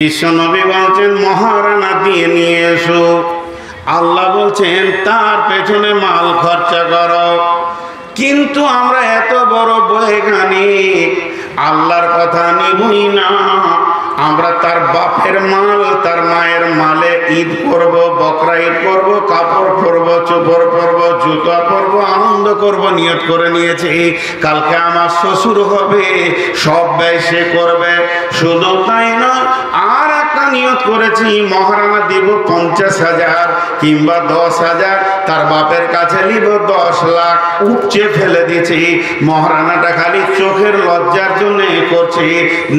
বিশ্বনবী বলছেন মহারানা দিয়ে নিয়ে এসো। আল্লাহ বলছেন তার পেছনে মাল খরচা করো। কিন্তু আমরা এত বড় বৈজ্ঞানিক, আল্লাহর কথা নিবই না। আমরা তার বাপের মাল, তার মায়ের মালে ঈদ করব, বকরা ঈদ করব, কাপড় পরব, চোপড় পরব, জুতা পরব, আনন্দ করব নিয়ত করে নিয়েছি। কালকে আমার শ্বশুর হবে, সব ব্যয় সে করবে। শুধু তাই নয়, আর একটা নিয়ত করেছি, মহারানা দিব 50,000 কিংবা 10,000, তার বাপের কাছে নিব 10 লাখ। উপচে ফেলে দিয়েছি। মহারানাটা খালি চোখের লজ্জার জন্য করছি।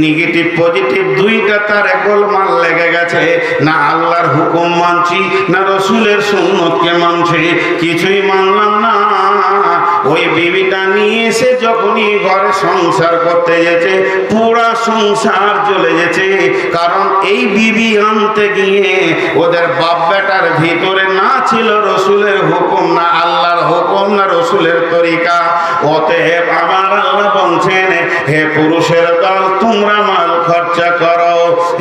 নেগেটিভ পজিটিভ দুইটা তার গোলমাল লেগে গেছে। না আল্লাহর হুকুম মানছি, না রসুলের সুন্নতকে মানছি, কিছুই মানলাম না। ওই বিবিটা নিয়ে এসে যখনই ঘরে সংসার করতে গেছে, পুরা সংসার চলে গেছে। কারণ এই বিবি আনতে গিয়ে ওদের বাপ বেটার ভিতরে না ছিল রসুলের হুকুম, না আল্লাহর হুকুম, না রসুলের তরিকা। অতএব আমার আল্লাহ বলছেন, হে পুরুষের দল, তোমরা মাল খরচা করো।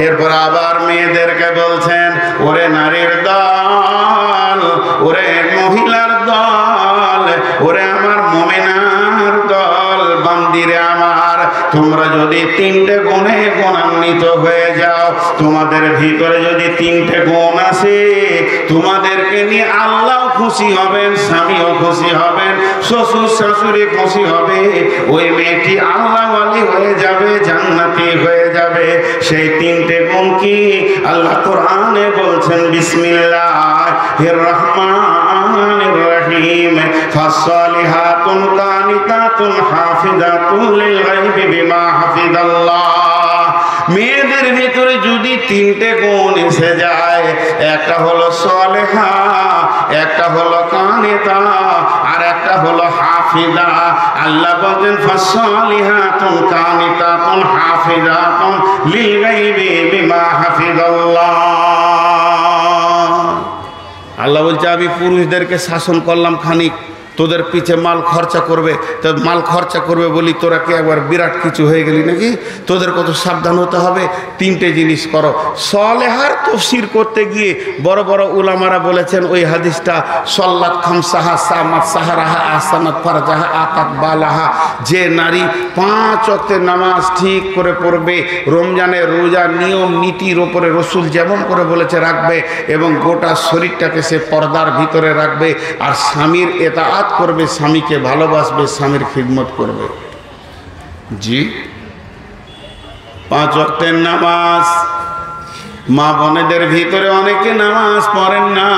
এরপর আবার মেয়েদেরকে বলছেন, ওরে নারীর দল, ওরে মহিলার দল, ওরে আমার মুমিনার দল, বান্দিরে আমার, তোমরা যদি 3টে গুণে গুণান্বিত হয়ে যাও, তোমাদের ভিতরে যদি 3টে গুণ আসে, তোমাদেরকে নিয়ে আল্লাহ খুশি হবেন, স্বামীও খুশি হবেন, শ্বশুর শাশুড়ি খুশি হবে। ওই মেয়েটি আল্লাহওয়ালি হয়ে যাবে, জান্নাতি হয়ে যাবে। সেই 3টে গুণ কি? আল্লাহ কোরআনে বলছেন, বিসমিল্লাহির রহমানির রহিম, ফাসসালিহাতুন কানিতাতুন হাফিজাতুন লিল গায়বি বিমা হাফিজাল্লাহ। মেয়েদের ভিতরে যদি 3টে গুণ এসে যায়, একটা হলো সালেহা, একটা হলো কানিতা, আর একটা হলো হাফিজা। আল্লাহ বলেন, ফাসসালিহাতুন কানিতাতুন হাফিজাতুন লিল গায়বি বিমা হাফিজাল্লাহ। আল্লাহ বলছে, আমি পুরুষদেরকে শাসন করলাম খানিক, তোদের পিছে মাল খরচা করবে। তো মাল খরচা করবে বলি তোরা কি একবার বিরাট কিছু হয়ে গেলি নাকি? তোদের কত সাবধান হতে হবে। 3টে জিনিস করো। সলেহার তফসির করতে গিয়ে বড় বড় উলামারা বলেছেন, ওই হাদিসটা সল্লাত খামসাহা সামাত সাহারাহা আহসানাত ফারজাহা আতাত বালাহা, যে নারী 5 ওয়াক্তের নামাজ ঠিক করে পড়বে, রমজানের রোজা নিয়ম নীতির ওপরে রসুল যেমন করে বলেছে রাখবে, এবং গোটা শরীরটাকে সে পর্দার ভিতরে রাখবে, আর স্বামীর এতাআত করবে, স্বামীকে ভালোবাসবে, স্বামীর খিদমত করবে। জি, 5 ওয়াক্তের নামাজ। মা বোনেদের ভিতরে অনেকে নামাজ পড়েন না।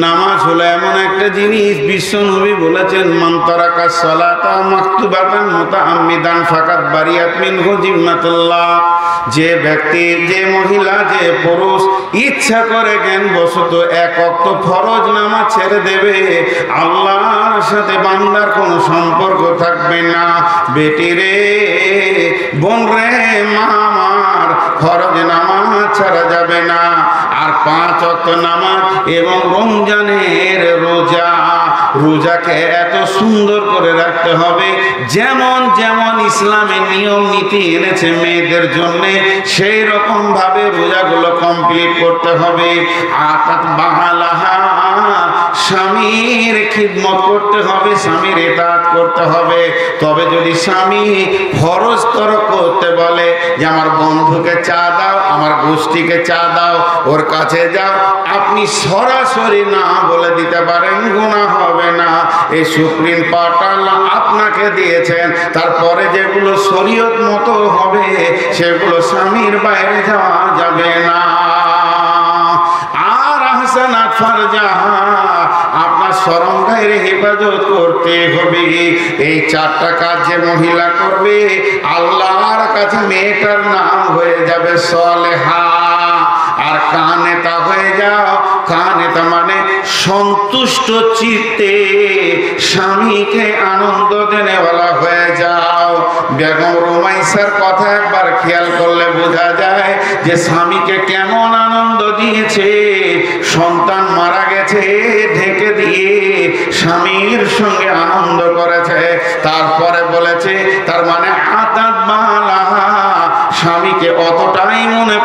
নামাজ হলো এমন একটা জিনিস, বিশ্বনবী বলেছেন, মান তারাকা সালাতা মাকতুবাতান মুতাআম্মিদান ফাকাত বারিয়াত মিনহু জিম্মাতুল্লাহ। যে ব্যক্তি, যে মহিলা, যে পুরুষ ইচ্ছা করে জ্ঞানবশত 1 ওয়াক্ত ফরজ নামাজ ছেড়ে দেবে, আল্লাহর সাথে বান্দার কোনো সম্পর্ক থাকবে না। বেটি রে, বোন রে, মা আমার, ফরজ নামাজ ছাড়া যাবে না। আর 5 ওয়াক্ত নামাজ এবং রমজানের রোজা, রোজাকে এত সুন্দর করে রাখতে হবে, যেমন যেমন ইসলামের নিয়ম নীতি এনেছে মেয়েদের জন্য, সেই রকম ভাবে রোজাগুলো কমপ্লিট করতে হবে। আতাত বাহালাহা, স্বামীর খিদমত করতে হবে, স্বামীর ইতাআত করতে হবে। তবে যদি স্বামী ফরজ তরক করতে বলে, যে আমার বন্ধুকে চা দাও, আমার গোষ্ঠীকে চা দাও, ওর কাছে যাও, আপনি সরাসরি না বলে দিতে পারেন, গুনাহ হবে না। এই সুপ্রিম পাওয়ারটা আল্লাহ আপনাকে দিয়েছেন। তারপরে যেগুলো শরীয়ত মতো হবে, সেগুলো স্বামীর বাইরে যাওয়া যাবে না। আর আহসানাত ফারজাহা, আপনার শরম গায়ে হেফাজত করতে হবে। এই 4টা কাজ যে মহিলা করবে, আল্লাহর কাছে মেয়েটার নাম হয়ে যাবে সলেহা। আর কানেতা হয়ে যাও। কানেতা মানে সন্তুষ্ট চিত্তে স্বামীকে আনন্দ দেনেওয়ালা হয়ে যাও। বেগম রুমাইসার কথা একবার খেয়াল করলে বোঝা যায় যে স্বামীকে কেমন আনন্দ দিয়েছে। সন্তান মারা গেছে, ঢেকে দিয়ে স্বামীর সঙ্গে আনন্দ করেছে। তারপরে বলেছে, তার মানে আতাত বালাহা, স্বামীকে অতটাই মনে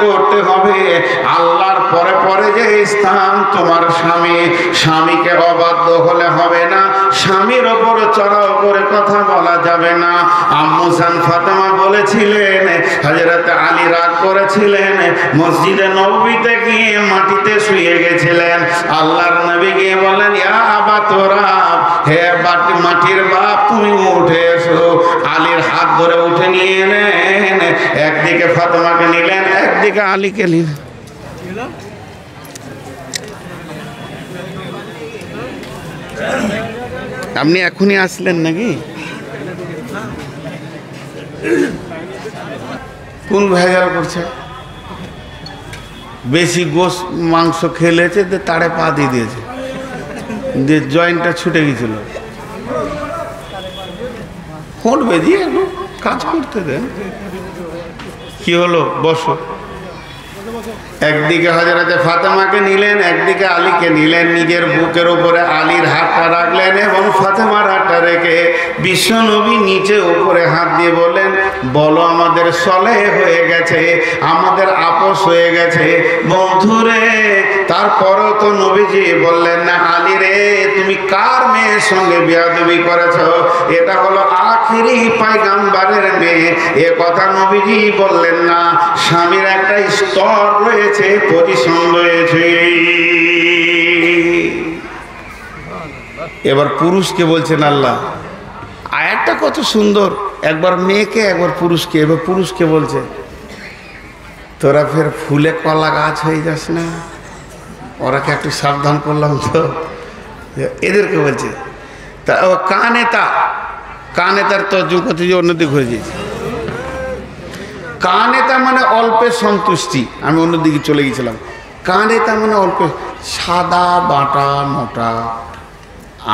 আল্লাহর পরে পরে যে স্থান তোমার স্বামী, স্বামীকে অবাধ্য হলে হবে না, স্বামীর ওপর চড়াও করে কথা বলা যাবে না। আম্মু জান ফাতেমা বলেছিলেন, হযরত আলী রাগ করেছিলেন, মসজিদে নববীতে গিয়ে মাটিতে শুয়ে গেছিলেন। আল্লাহর নবী গিয়ে বললেন, ইয়া আবা তুরাব, হে মাটির বাপ তুমি উঠে এসো। আলীর হাত ধরে উঠে নিয়ে এলেন, একদিকে ফাতেমাকে নিলেন, একদিকে আলীকে নিলেন। আপনি এখনই আসলেন নাকি? কোন ভেজাল করছে? বেশি গোশ মাংস খেলেছে, তাড়ে পা দিয়ে দিয়েছে, যে জয়েন্টটা ছুটে গেছিল। ফুটবে দিয়ে একটু কাজ করতে দেন। কি হলো? বসো। একদিকে হযরতে ফাতেমাকে নিলেন, একদিকে আলীকে নিলেন, নিজের বুকের উপরে আলীর হাতটা রাখলেন এবং ফাতেমার হাতটা রেখে বিশ্বনবী নিচে উপরে হাত দিয়ে বললেন, বলো আমাদের সলেহ হয়ে গেছে, আমাদের আপোষ হয়ে গেছে বন্ধুরে। তারপরও তো নবীজি বললেন না, আলী রে তুমি কার মেয়ের সঙ্গে বেয়াদবি করেছো? এটা হলো আখিরি পয়গম্বরের মেয়ে। এ কথা নবীজি বললেন না। স্বামীর একটা স্তর রয়েছে, পজিশন রয়েছে। এবার পুরুষকে বলছেন আল্লাহ, আয়াতটা কত সুন্দর, একবার মেয়েকে একবার পুরুষকে। এবার পুরুষকে বলছে, তোরা ফের ফুলে কলা গাছ হয়ে যাস না। ওরাকে একটু সাবধান করলাম তো, এদেরকে বলছে। তা ও কানেতার তো যুগতে যে অন্যদিকে ঘুরে দিয়েছে। কানেতা মানে অল্পে সন্তুষ্টি। আমি অন্যদিকে চলে গেছিলাম। কানেতা মানে অল্পে, সাদা বাটা মোটা।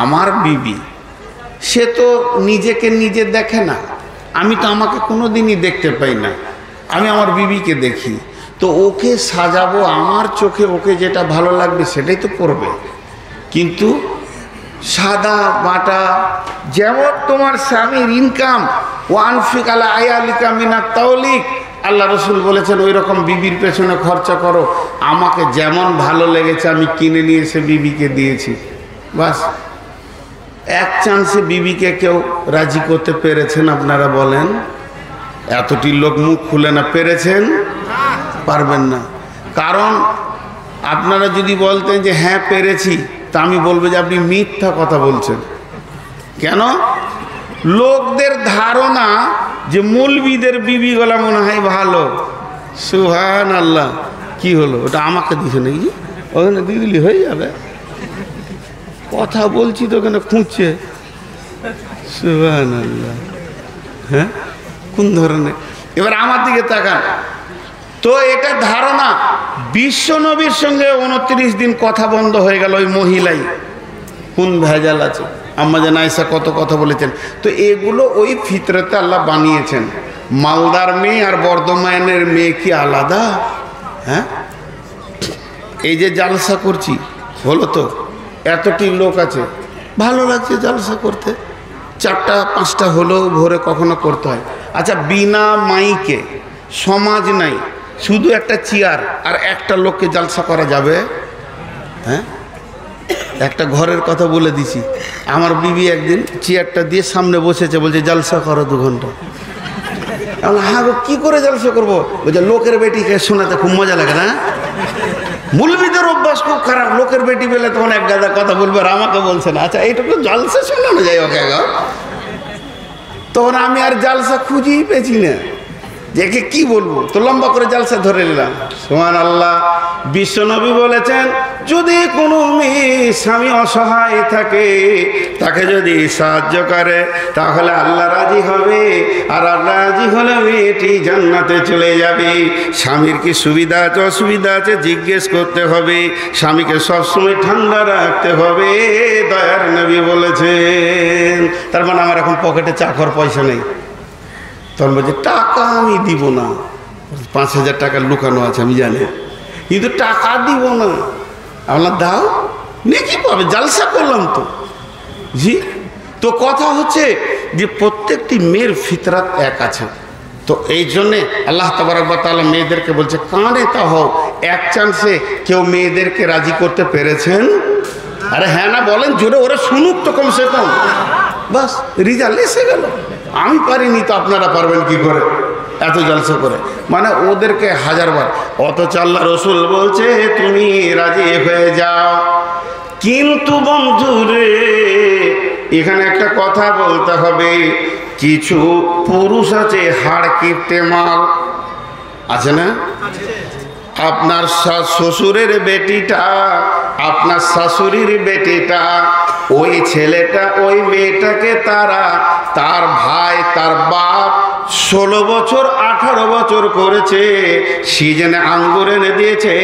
আমার বিবি, সে তো নিজেকে নিজে দেখে না। আমি তো আমাকে কোনো দিনই দেখতে পাই না, আমি আমার বিবিকে দেখি। তো ওকে সাজাবো, আমার চোখে ওকে যেটা ভালো লাগবে সেটাই তো করবে। কিন্তু সাদা বাটা, যেমন তোমার স্বামীর ইনকাম, ওয়ানফিক আলা আয়ালিকা মিনাত তাওলিক, আল্লাহ রসুল বলেছেন ওই রকম বিবির পেছনে খরচা করো। আমাকে যেমন ভালো লেগেছে আমি কিনে নিয়ে এসে বিবিকে দিয়েছি, বাস। এক চান্সে বিবিকে কেউ রাজি করতে পেরেছেন? আপনারা বলেন। এতটি লোক মুখ খুলে না, পেরেছেন? পারবেন না। কারণ আপনারা যদি বলতেন যে হ্যাঁ পেরেছি, তা আমি বলবো যে আপনি মিথ্যা কথা বলছেন। কেন? লোকদের ধারণা যে মৌলবীদের বিবিগুলা মনে হয় ভালো। সুবহানাল্লাহ। কি হলো? ওটা আমাকে দিছে নাকি? ওখানে দিয়ে দিলি হয়ে যাবে। কথা বলছি তো ওখানে খুঁজছে। সুবহানাল্লাহ। হ্যাঁ, কোন ধরনের? এবার আমার দিকে তাকান তো। এটা ধারণা, বিশ্ব নবীর সঙ্গে 29 দিন কথা বন্ধ হয়ে গেল ওই মহিলাই। কোন ভেজাল আছে? আম্মা জান আয়েশা কত কথা বলেছেন। তো এগুলো ওই ফিতরতে আল্লাহ বানিয়েছেন। মালদার মেয়ে আর বর্ধমানের মেয়ে কি আলাদা? হ্যাঁ, এই যে জালসা করছি, হলো তো এতটি লোক আছে, ভালো লাগছে জালসা করতে। 4টা 5টা হলেও ভোরে কখনো করতে হয়। আচ্ছা, বিনা মাইকে, সমাজ নাই, শুধু একটা চেয়ার আর একটা লোককে জালসা করা যাবে? হ্যাঁ, একটা ঘরের কথা বলে দিছি। আমার বিবি একদিন চেয়ারটা দিয়ে সামনে বসেছে, বলছে জালসা করো 2 ঘন্টা। হ্যাঁ গো, কি করে জালসা করবো? বলছে লোকের বেটিকে শোনাতে খুব মজা লাগে না? মুলবিদের অভ্যাস খুব খারাপ। লোকের বেটি পেলে তখন এক গাদা কথা বলবে আর আমাকে বলছে না। আচ্ছা, এইটুকু জালসা শোনানো যায় ওকে? তখন আমি আর জালসা খুঁজেই পেয়েছি না, যে একে কি বলবো। তো লম্বা করে জালসা ধরে নিলাম। সুবহানাল্লাহ। বিশ্বনবী বলেছেন, যদি কোনো মেয়ে স্বামী অসহায় থাকে, তাকে যদি সাহায্য করে তাহলে আল্লাহ রাজি হবে, আর আল্লাহ রাজি হলে মেয়েটি জান্নাতে চলে যাবে। স্বামীর কি সুবিধা আছে অসুবিধা আছে জিজ্ঞেস করতে হবে। স্বামীকে সবসময় ঠান্ডা রাখতে হবে, দয়ার নবী বলেছেন। তার মানে আমার এখন পকেটে চাকর পয়সা নেই। তখন বলছে টাকা আমি দিব না। 5,000 টাকা লুকানো আছে আমি জানি, কিন্তু টাকা দিব না। আপনার দাও, নেকি পাবে, জালসা করলাম তো। জি, তো কথা হচ্ছে যে প্রত্যেকটি মেয়ের ফিতরাত এক আছে। তো এই জন্যে আল্লাহ তাবারক ওয়া তাআলা মেয়েদেরকে বলছে কানে তা হও, এক চান্সে কেউ মেয়েদেরকে রাজি করতে পেরেছেন? আরে হ্যাঁ না বলেন জোরে, ওরা শুনুক তো কমসে কম। বাস রেজাল্ট এসে গেল। আমি পারিনি তো আপনারা পারবেন কি করে এত জলসা করে? মানে ওদেরকে হাজারবার। অথচ আল্লাহ রসুল বলছে তুমি রাজি হয়ে যাও। কিন্তু বন্ধুরে এখানে একটা কথা বলতে হবে, কিছু পুরুষ আছে হাড় কিপটে মাল, আছে না? আপনার শ্বশুরের বেটিটা, আপনার শাশুড়ির বেটিটা, ওই ছেলেটা ওই মেয়েটাকে তার ভাই তার বাপ 16 বছর 18 বছর করেছে, সিজনে আঙ্গুর এনে দিয়েছে।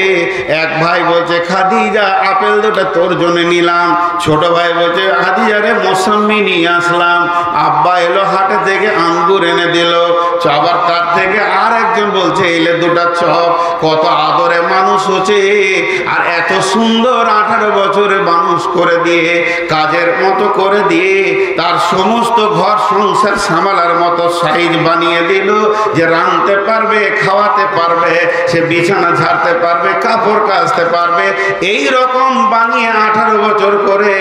এক ভাই বলছে খাদিজা আপেল দুটো তোর জন্য নিলাম, ছোট ভাই বলছে খাদিজা রে মৌসম্বি নিয়ে আসলাম, আব্বা এলো হাটে থেকে আঙ্গুর এনে দিল। আবার তার থেকে আর একজন বলছে এলে দুটা চপ। কত আদরে মানুষ হচ্ছে, আর এত সুন্দর 18 বছরে মানুষ করে দিয়ে, কাজের মতো করে দিয়ে, তার সমস্ত ঘর সংসার সামালার মতো সাইজ বানিয়ে দিল যে রাঁধতে পারবে, খাওয়াতে পারবে, সে বিছানা ঝাড়তে পারবে, কাপড় কাচতে পারবে। এই রকম বানিয়ে 18 বছর করে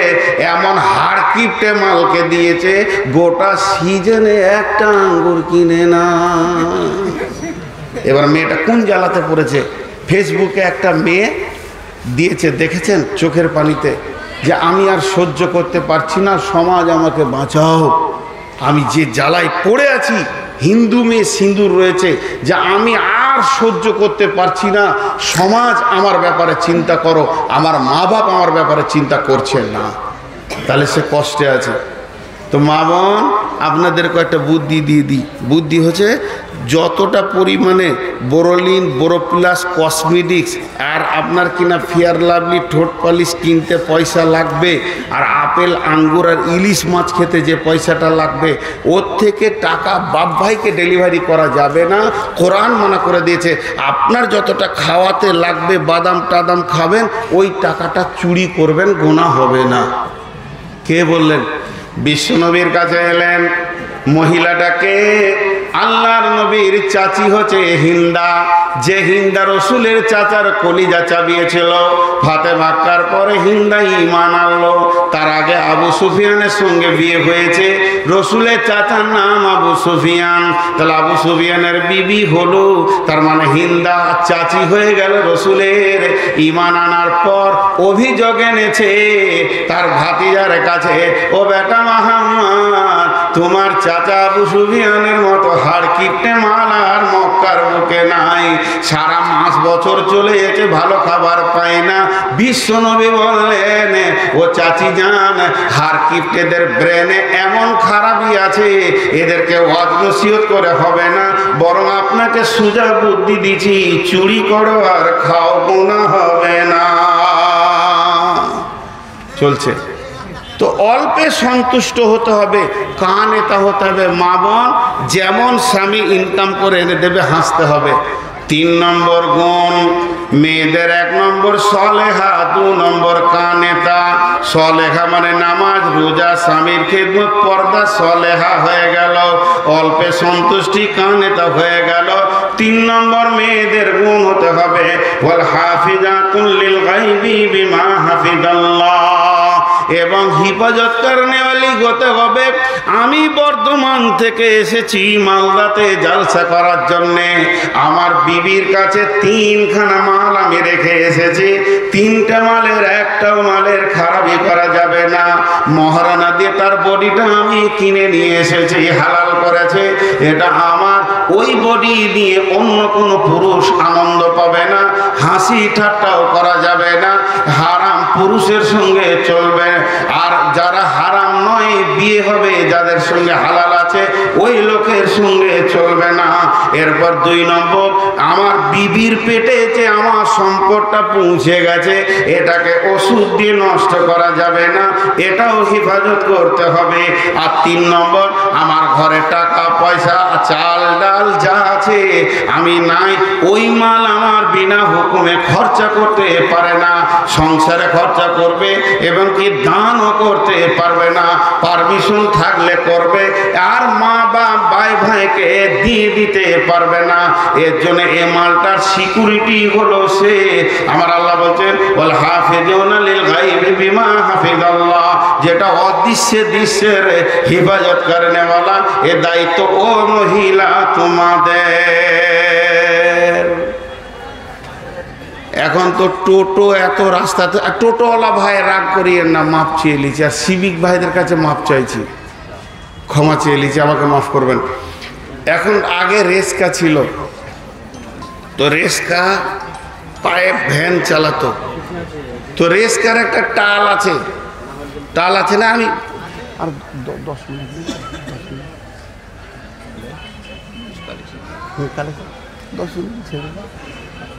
এমন হাড় কিপটে মালকে দিয়েছে, গোটা সিজনে একটা আঙ্গুর কিনে না। এবার মেয়েটা কোন জ্বালাতে পড়েছে, ফেসবুকে একটা মেয়ে দিয়েছে, দেখেছেন চোখের পানিতে, যে আমি আর সহ্য করতে পারছি না, সমাজ আমাকে বাঁচাও, আমি যে জ্বালায় পড়ে আছি, হিন্দু মেয়ে সিঁদুর রয়েছে, যে আমি আর সহ্য করতে পারছি না, সমাজ আমার ব্যাপারে চিন্তা করো, আমার মা বাপ আমার ব্যাপারে চিন্তা করছে না। তাহলে সে কষ্টে আছে। তো মা বোন আপনাদেরকে একটা বুদ্ধি দিয়ে দিই। বুদ্ধি হচ্ছে যতটা পরিমাণে বোরোলিন, বোরোপ্লাস, কসমেটিক্স আর আপনার কিনা ফেয়ার লাভলি ঠোঁট পালিশ কিনতে পয়সা লাগবে, আর আপেল আঙ্গুর আর ইলিশ মাছ খেতে যে পয়সাটা লাগবে, ওর থেকে টাকা বাপ ভাইকে ডেলিভারি করা যাবে না। কোরআন মানা করে দিয়েছে আপনার যতটা খাওয়াতে লাগবে, বাদাম টাদাম খাবেন, ওই টাকাটা চুরি করবেন, গোনা হবে না। কে বললেন? বিশ্বনবীর কাছে এলেন মহিলাটাকে, আল্লাহর নবীর চাচি হচ্ছে হিন্দা, যে হিন্দা রসুলের চাচার কলিজা চাবিয়েছিল। ফাতেমা মাক্কার পরে হিন্দা ঈমান আনলো। তার আগে আবু সুফিয়ানের সঙ্গে বিয়ে হয়েছে, রসুলের চাচার নাম আবু সুফিয়ান। তাহলে আবু সুফিয়ানের বিবি হলো, তার মানে হিন্দা চাচি হয়ে গেল রসুলের। ঈমান আনার পর অভিযোগ এনেছে তার ভাতিজার কাছে, ও বেটা মুহাম্মদ, তোমার চাচা আবু সুফিয়ানের মতো হাড় কিপটে মাল আর মক্কার বুকে নাই, সারা মাস বছর চলে যেতে ভালো খাবার পায় না। বিশ্বনবী বললেন, ও চাচি জান, হাড় কিপটেদের ব্রেনে এমন খারাপই আছে, এদেরকে ওয়াজ নসিহত করে হবে না, বরং আপনাকে সোজা বুদ্ধি দিচ্ছি, চুরি করো আর খাও, গুনাহ হবে না। চলছে তো অল্পে সন্তুষ্ট হতে হবে, কান এটা হতে হবে। মা বোন যেমন স্বামী ইনকাম করে এনে দেবে, হাসতে হবে। 3 নম্বর গুণ মেয়েদের, 1 নম্বর সলেহা, 2 নম্বর কানেতা। সলেহা মানে নামাজ, রোজা, স্বামীর খেদমত, পর্দা, সলেহা হয়ে গেল, অল্পে সন্তুষ্টি, কানেতা হয়ে গেল। 3 নম্বর মেয়েদের গুণ হতে হবে ওয়াল হাফিজাতুল লিল গায়বি বিমা হাফিজাল্লাহ, এবং হিফাজত করনেওয়ালি হতে হবে। আমি বর্ধমান থেকে এসেছি মালদাতে জলসা করার জন্যে, আমার বিবির কাছে 3খানা মাল আমি রেখে এসেছি, 3টা মালের একটাও মালের খারাপই করা যাবে না। মহারানা দিয়ে তার বডিটা আমি কিনে নিয়ে এসেছি, হালাল করেছে, এটা আমার। ওই বডি দিয়ে অন্য কোনো পুরুষ আনন্দ পাবে না, হাসি ঠাট্টাও করা যাবে না, হারাম পুরুষের সঙ্গে চলবে। আর যারা হারাম নয়, বিয়ে হবে যাদের সঙ্গে হালাল আছে, ওই লোকের সঙ্গে চলবে না। এরপর 2 নম্বর, আমার বিবির পেটে যে আমার সম্পদটা পৌঁছে গেছে, এটাকে ওষুধ দিয়ে নষ্ট করা যাবে না, এটাও হেফাজত করতে হবে। আর 3 নম্বর, আমার ঘরে টাকা পয়সা, চাল ডাল যা আছে, আমি নাই, ওই মাল আমার বিনা হুকুমে খরচা করতে পারে না, সংসারে খরচা করবে এবং কি দানও করতে পারবে না। পারমিশন থাকলে করবে, আর মা বাপ ভাই ভাইকে দিয়ে দিতে পারবে না। এর জন্য এ মালটার সিকিউরিটি হলো সে। আমার আল্লাহ বলছেন ওয়াল হাফিজুনা লিল গায়বি বিমা হাফিজাল্লাহ, যেটা অদৃশ্যে দৃশ্যের হিফাজত করেনেওয়ালা, এ দায়িত্ব ও মহিলা তোমাদের। এখন তো টোটো এত রাস্তাতে, টোটোওয়ালা ভাই রাগ করিয়েন না, মাপ চেয়ে লিছি। আর সিভিক ভাইদের কাছে মাপ চাইছি, ক্ষমা চেয়ে লিছি, আমাকে মাফ করবেন। এখন আগে রেস্কা ছিল, তো রেস্কা পায়ে ভ্যান চালাতো, তো রেস্কার একটা টাল আছে, টাল আছে না। আমি আর 10 মিনিট ছেড়ে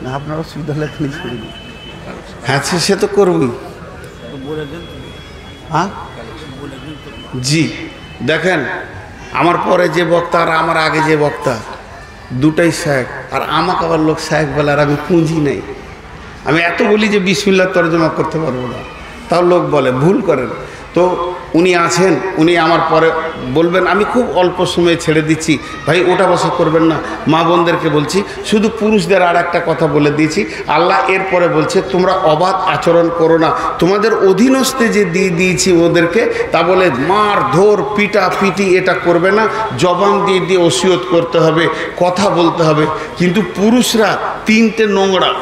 না, আপনার অসুবিধা হলে এখনই ছেড়ে দিন। হ্যাঁ সে তো করবই। হ্যাঁ জি, দেখেন আমার পরে যে বক্তা আর আমার আগে যে বক্তা, দুটাই শায়েখ। আর আমাকে আবার লোক শায়েখ বলে, আর আমি পুঁজি নেই। আমি এত বলি যে বিসমিল্লাহ তর্জমা করতে পারবো না, তাও লোক বলে, ভুল করেন। তো উনি আছেন, উনি আমার পরে বলবেন। আমি খুব অল্প সময়ে ছেড়ে দিচ্ছি ভাই, ওটা বসা করবেন না। মা বোনদেরকে বলছি, শুধু পুরুষদের আর একটা কথা বলে দিয়েছি। আল্লাহ এরপরে বলছে তোমরা অবাধ আচরণ করো না, তোমাদের অধীনস্থে যে দিয়ে দিয়েছি ওদেরকে, তা বলে মার ধর পিটা পিটি এটা করবে না। জবান দিয়ে দিয়ে ওসিয়ত করতে হবে, কথা বলতে হবে। কিন্তু পুরুষরা তিনটে নোংরা।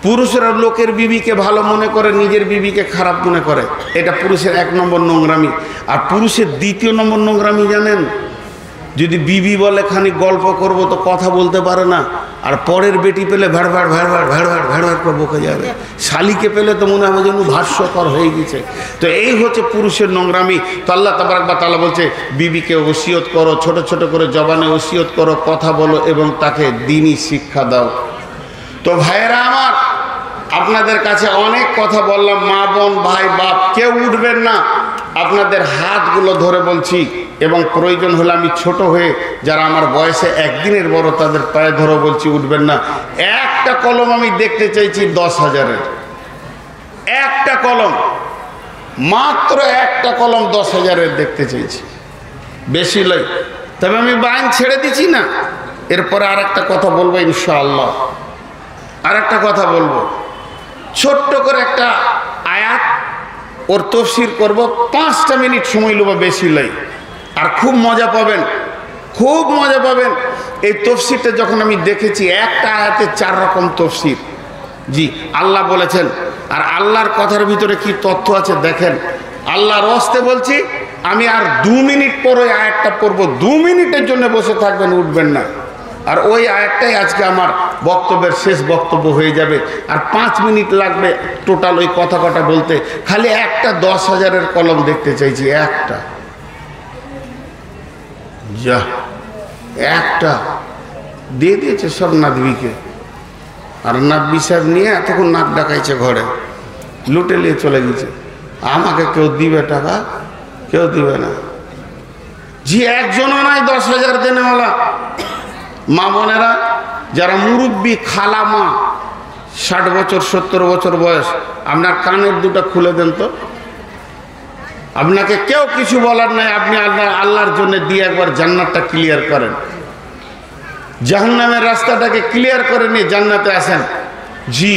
পুরুষরা লোকের বিবিকে ভালো মনে করে, নিজের বিবিকে খারাপ মনে করে, এটা পুরুষের 1 নম্বর নোংরামি। আর পুরুষের 2 নম্বর নোংরামি জানেন, যদি বিবি বলে খানিক গল্প করব তো কথা বলতে পারে না, আর পরের বেটি পেলে ভ্যাড় ভ্যাড় ভ্যাড় ভ্যাড় ভ্যাড় ভ্যাড় ভ্যাড় ভ্যাড় করে বকে যাবে। শালিকে পেলে তো মনে হবে যেন ভাষ্যকর হয়ে গেছে। তো এই হচ্ছে পুরুষের নোংরামি। তো আল্লাহ তাবারক ওয়া তাআলা বলছে বিবিকে ওসিয়ত করো, ছোট ছোট করে জবানে ওসিয়ত করো, কথা বলো এবং তাকে দ্বীনি শিক্ষা দাও। তো ভাইয়েরা আমার, আপনাদের কাছে অনেক কথা বললাম। মা বোন ভাই বাপ কেউ উঠবেন না, আপনাদের হাতগুলো ধরে বলছি। এবং প্রয়োজন হলে আমি ছোট হয়ে যারা আমার বয়সে 1 দিনের বড় তাদের পায়ে ধরে বলছি, উঠবেন না। একটা কলম আমি দেখতে চাইছি 10,000-এর, একটা কলম, মাত্র একটা কলম 10,000-এর দেখতে চাইছি, বেশি লই। তবে আমি বাইন ছেড়ে দিচ্ছি না। এরপরে আর একটা কথা বলবো ইনশাআল্লাহ, আর একটা কথা বলবো। ছোট্ট করে একটা আয়াত, ওর তফসির করব, 5টা মিনিট সময় নেব, বেশি লই। আর খুব মজা পাবেন, খুব মজা পাবেন। এই তফসিরটা যখন আমি দেখেছি, একটা আয়াতে 4 রকম তফসির। জি, আল্লাহ বলেছেন। আর আল্লাহর কথার ভিতরে কি তথ্য আছে দেখেন। আল্লাহর ওয়াস্তে বলছি, আমি আর 2 মিনিট পরে আয়াতটা পড়বো। 2 মিনিটের জন্য বসে থাকবেন, উঠবেন না। আর ওই আয়াতটাই আজকে আমার বক্তব্যের শেষ বক্তব্য হয়ে যাবে। আর 5 মিনিট লাগবে টোটাল ওই কথা কটা বলতে। খালি একটা 10,000-এর কলম দেখতে চাইছি, একটা, যা একটা দিয়ে দিয়েছে সব নাদবিকে। আর নাদবি সাহেব নিয়ে এতক্ষণ নাক ডাকাইছে, ঘরে লুটে নিয়ে চলে গেছে। আমাকে কেউ দিবে টাকা? কেউ দিবে না। জি, একজনও নাই 10,000 দেনেওয়ালা। মা বোনেরা যারা মুরব্বী, খালা মা, 60 বছর 70 বছর বয়স, আপনার কানের দুটো খুলে দেন তো। আপনাকে কেউ কিছু বলার নাই, আপনি আল্লাহর জন্য দিয়ে একবার জান্নাতটা ক্লিয়ার করেন, জাহান্নামের রাস্তাটাকে ক্লিয়ার করে নিয়ে জান্নাতে আসেন। জি,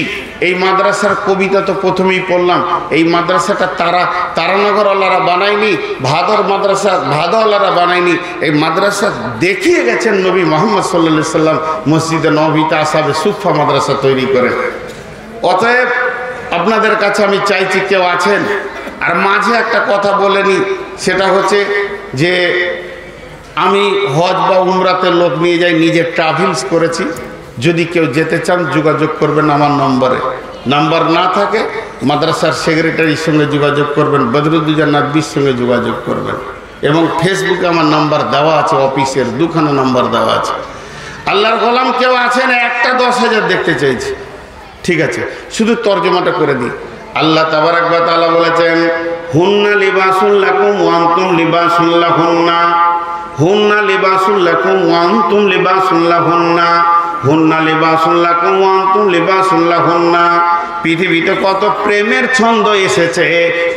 এই মাদ্রাসার কবিতা তো প্রথমেই পড়লাম। এই মাদ্রাসাটা তারানগর আল্লাহরা বানায়নি, ভাদর মাদ্রাসা ভাদওয়ালারা বানায়নি। এই মাদ্রাসা দেখিয়ে গেছেন নবী মুহাম্মদ সাল্লাল্লাহু আলাইহি সাল্লাম, মসজিদে নববীতে আসহাবে সুফফা মাদ্রাসা তৈরি করে। অতএব আপনাদের কাছে আমি চাইছি, কেউ আছেন। আর মাঝে একটা কথা বলেনি, সেটা হচ্ছে যে আমি হজ বা উমরাতে লোক নিয়ে যাই, নিজে ট্রাভেলস করেছি। যদি কেউ যেতে চান যোগাযোগ করবেন আমার নম্বরে। নাম্বার না থাকে মাদ্রাসার সেক্রেটারির সঙ্গে যোগাযোগ করবেন, বদরুদ্দোজা নাদবির সঙ্গে যোগাযোগ করবেন। এবং ফেসবুকে আমার নাম্বার দেওয়া আছে, অফিসের 2খানা নাম্বার দেওয়া আছে। আল্লাহর গোলাম কেউ আছেন, একটা 10,000 দেখতে চাইছি। ঠিক আছে, শুধু তর্জমাটা করে দিই। আল্লাহ তাবারাক ওয়া তাআলা বলেছেন, হুন্না লিবাসুল লাকুম ওয়া আনতুম লিবাসুল লাহুন্না, হুন্না লিবাসুল লাকুম ওয়া আনতুম লিবাসুল লাহুন্না, হুন্না লিবাসুল লাকুম ওয়া আনতুম লিবাসুল লাহুন্না। পৃথিবীতে কত প্রেমের ছন্দ এসেছে,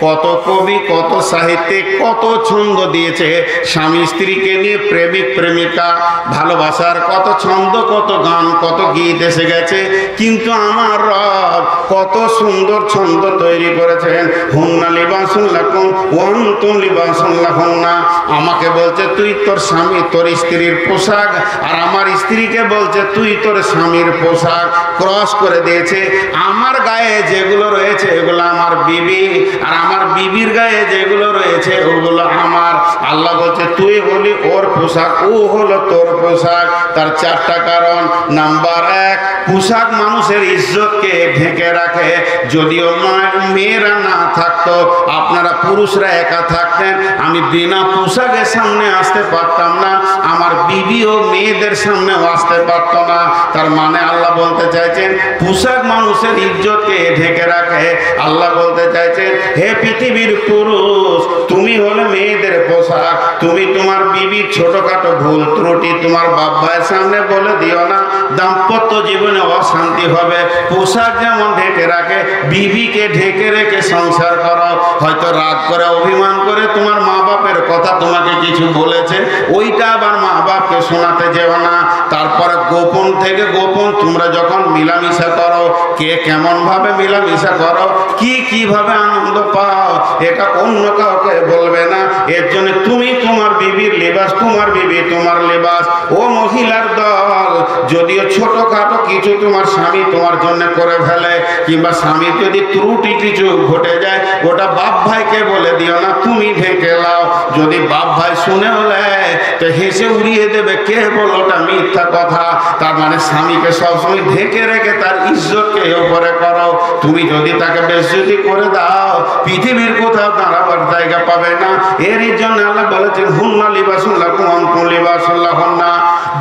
কত কবি, কত সাহিত্যিক, কত ছন্দ দিয়েছে স্বামী স্ত্রীকে নিয়ে, প্রেমিক প্রেমিকা, ভালোবাসার কত ছন্দ, কত গান, কত গীত এসে গেছে। কিন্তু আমার রব কত সুন্দর ছন্দ তৈরি করেছেন। হুন্না লিবাসুন লাকুম ওয়া আনতুম লিবাসুন লাহুন্না। আমাকে বলছে তুই তোর স্বামী, তোর স্ত্রীর পোশাক, আর আমার স্ত্রীকে বলছে তুই তোর স্বামীর পোশাক। ক্রস করে দিয়েছে। আমার গায়ে যেগুলো রয়েছে এগুলো আমার বিবি, আর আমার বিবির গায়ে যেগুলো রয়েছে ওগুলো আমার। আল্লাহ বলছে তুই হলি ওর পোশাক, ও হলো তোর পোশাক। তার চারটা কারণ। নাম্বার এক, পোশাক মানুষের ইজ্জতকে ঢেকে রাখে। যদিও মেয়েরা না থাকতো, আপনারা পুরুষরা একা থাকতেন, আমি বিনা পোশাকের সামনে আসতে পারতাম না, আমার বিবিও মেয়েদের সামনেও আসতে পারতো না। তার মানে আল্লাহ বলতে চাইছেন পোশাক মানুষের ইজ্জতকে ঢেকে রাখে। আল্লাহ বলতে চাইছেন হে পৃথিবীর পুরুষ, তুমি হলে মেয়েদের পোশাক। তুমি তোমার বিবির ছোটখাটো ভুল ত্রুটি তোমার বাপ ভাইয়ের সামনে বলে দিও না, দাম্পত্য জীবনে অশান্তি হবে। পোশাক যেমন ঢেকে রাখে, বিবিকে ঢেকে রেখে সংসার করো। হয়তো রাগ করে, অভিমান করে তোমার মা বাপের কথা তোমাকে কিছু বলেছে, ওইটা আবার মা বাপকে শোনাতে যেও না। তারপরে গোপন থেকে গোপন তোমরা যখন মিলামিশা করো, কে কেমন ভাবে মিলামিশা করো, কিভাবে আনন্দ পাও, এটা অন্য কাউকে বলবে না। এর জন্য তুমি তোমার বিবির লেবাস, তোমার বিবি তোমার লেবাস। ও মহিলার দল, যদিও ছোটখাটো কিছু তোমার স্বামী তোমার জন্য করে ফেলে, কিংবা স্বামীর যদি ত্রুটি কিছু ঘটে যায়, ওটা বাপ ভাইকে বলে দিও না, তুমি ঢেকে লাও। যদি বাপ ভাই শুনে হলে তো হেসে উড়িয়ে দেবে, কে বলো ওটা মিথ্যা কথা। তার মানে স্বামীকে সবসময় ঢেকে রেখে তার ইজ্জতকে উপরে করো। তুমি যদি তাকে বেইজ্জতি করে দাও, পৃথিবীর কোথাও দাঁড়াবার জায়গা পাবে না। এরই জন্য আল্লাহ বলেছেন হুন্না লিবাসুন লাকুম ওয়া আনতুম লিবাসুন লাহুন্না।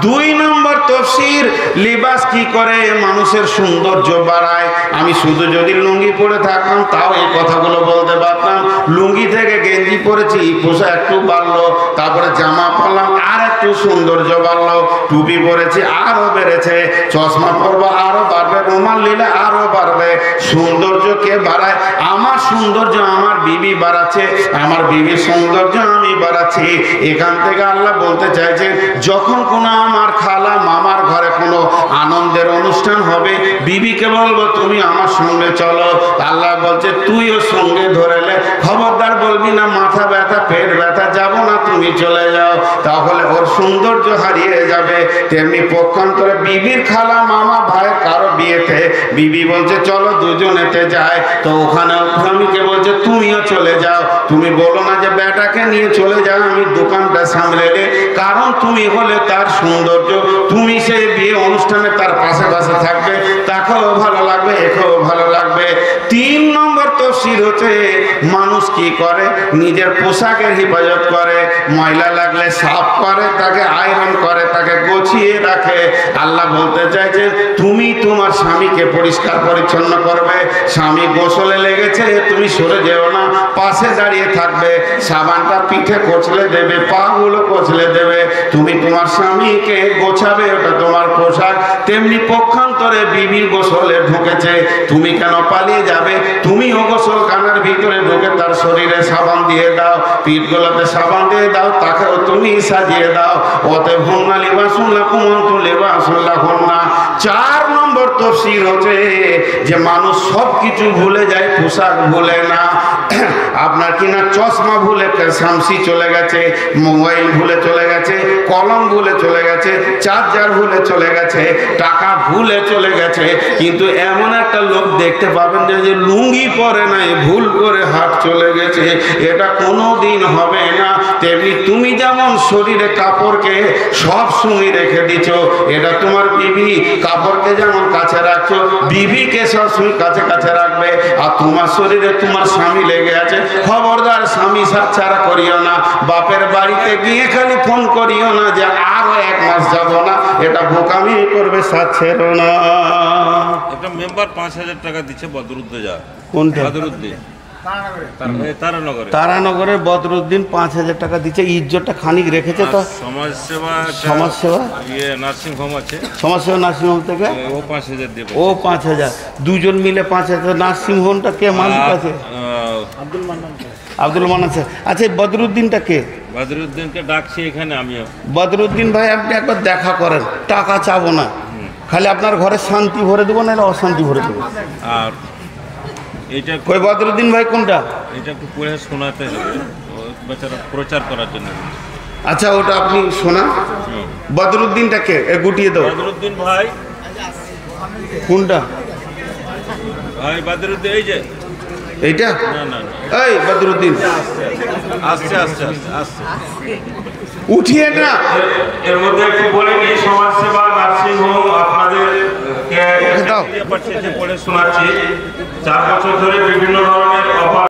2 নম্বর তাফসীর, লিবাস কি করে মানুষের সৌন্দর্য বাড়ায়। আমি শুধু যদি লুঙ্গি পরে থাকতাম তাও এই কথাগুলো বলতে পারতাম। লুঙ্গি থেকে গেঞ্জি পরেছি, পোশাক একটু বাড়লো, তারপরে জামা পরলাম আর একটু সৌন্দর্য বাড়লো, টুপি পরেছি আরো বেড়েছে, চশমা পরবো আরো বাড়বে, রুমাল নিলে আরো বাড়বে। সৌন্দর্য কে বাড়ায়? আমার সৌন্দর্য আমার বিবি বাড়াচ্ছে, আমার বিবির সৌন্দর্য আমি বাড়াচ্ছি। এখান থেকে আল্লাহ বলতে চাইছেন যখন কোনো আমার খালা মামার ঘরে কোনো আনন্দের অনুষ্ঠান হবে, বিবিকে বলবো তুমি আমার সঙ্গে চলো। আল্লাহ বলছে তুইও সঙ্গে ধরেলে, খবরদার বলবি না মাথা ব্যথা, পেট ব্যথা, যাব না, তুমি চলে যাও, তাহলে ওর সৌন্দর্য হারিয়ে যাবে। তেমনি পক্ষান্তরে বিবির খালা মামা ভাই কারো বিয়েতে বিবি বলছে চলো দুজনেতে যায়, তো ওখানে স্বামীকে বলছে তুমিও চলে যাও। তুমি বলো না যে বেটাকে নিয়ে চলে যাও, আমি দোকানটা সামলে রে, কারণ তুমি হলে তার সৌন্দর্য। তুমি সেই বিয়ে অনুষ্ঠানে তার পাশে পাশে থাকবে, তাকেও ভালো লাগবে, একেও ভালো লাগবে। 3 নম্বর তাফসীর হচ্ছে মানুষ কি করে, নিজের পোশাকের হেফাজত করে, ময়লা লাগলে সাফ করে, তাকে আয়রন করে, তাকে গোছিয়ে রাখে। আল্লাহ বলতে চাইছে তুমি তোমার স্বামীকে পরিষ্কার পরিচ্ছন্ন করবে। স্বামী গোসলে লেগেছে, তুমি সরে যেও না, পাশে দাঁড়িয়ে থাকবে, সাবানটা পিঠে কচলে দেবে, পা গুলো কচলে দেবে, তুমি তোমার স্বামীকে গোছাবে, ওটা তোমার পোশাক। তেমনি পক্ষান্তরে বিবি গোসলে ঢুকেছে, তুমি কেন পালিয়ে যাবে? তুমিও গোসলখানার ভিতরে ঢুকে তার শরীরে সাবান দিয়ে দাও, পিঠ গোলাতে সাবান দিয়ে দাও, তাকেও তুমি সাজিয়ে দাও। অতএব হুন্না লিবাসুন লাকুম ওয়া আনতুম লিবাসুন লাহুন্না। 4 নম্বর তাফসীর হচ্ছে যে মানুষ সব কিছু ভুলে যায়, পোশাক ভুলে না। আপনার কিনা চশমা ভুলে শামসি চলে গেছে, মোবাইল ভুলে চলে গেছে, কলম ভুলে চলে গেছে, চার্জার ভুলে চলে গেছে, টাকা ভুলে চলে গেছে, কিন্তু এমন একটা লোক দেখতে পাবেন যে লুঙ্গি পরে নাই, ভুল করে হাত চলে গেছে, এটা কোনো দিন হবে না। তেমনি তুমি যেমন শরীরে কাপড়কে সব সময় রেখে দিচ্ছ, এটা তোমার বিবি কাপড়কে যেমন কাছে রাখছো, বিবিকে সবসময় কাছে কাছে রাখবে। আর তোমার শরীরে তোমার স্বামী লেগে আছে, খবরদার স্বামী সাথ ছাড়া করিও না। বাপের বাড়িতে গিয়ে খালি ফোন করিও না যে আরো 1 মাস যাব না, এটা বোকামি করবে, সাথ ছেড়ো না। একটা মেম্বার 5000 টাকা দিচ্ছে বদরুদ্দে, যা কোনটা? বদরুদ্দে তারানগরের বদরুদ্দিন 5,000 টাকা দিচ্ছে। ইজ্জতটা খানিক রেখেছে তো। সমাজসেবা নার্সিংহোম আছে, সমাজসেবা নার্সিংহোম থেকে ও 5,000 দিয়ে, ও 5,000, দুজন মিলে 5,000। নার্সিংহোমটা কে মালিক আছে? আব্দুল মান্নান স্যার। আচ্ছা, বদরুদ্দিনটা কে? বদরুদ্দিনকে ডাকছি এখানে আমিও। বদরুদ্দিন ভাই, আপনি একবার দেখা করেন, টাকা চাবো না, খালি আপনার ঘরে শান্তি ভরে দেবো, না অশান্তি ভরে দেবো। আর এটা কই বদরুদ্দিন ভাই কোনটা? এটা একটু পড়ে শোনাতে হবে, বেচারা প্রচার করার জন্য। আচ্ছা, ওটা আপনি শোনা। বদরুদ্দিনটা কে? গুটিয়ে দাও। বদরুদ্দিন ভাই কোনটা? ভাই বদরুদ্দিন, এই যে এইটা? না না, এই বদরুদ্দিন আসছে আসছে আসছে, উঠিয়ে না। এর মধ্যে একটু বলে নিই, সমাজসেবা নার্সিংহোম আপনাদের পড়ে শোনাচ্ছি। 4 বছর ধরে বিভিন্ন ধরনের অফার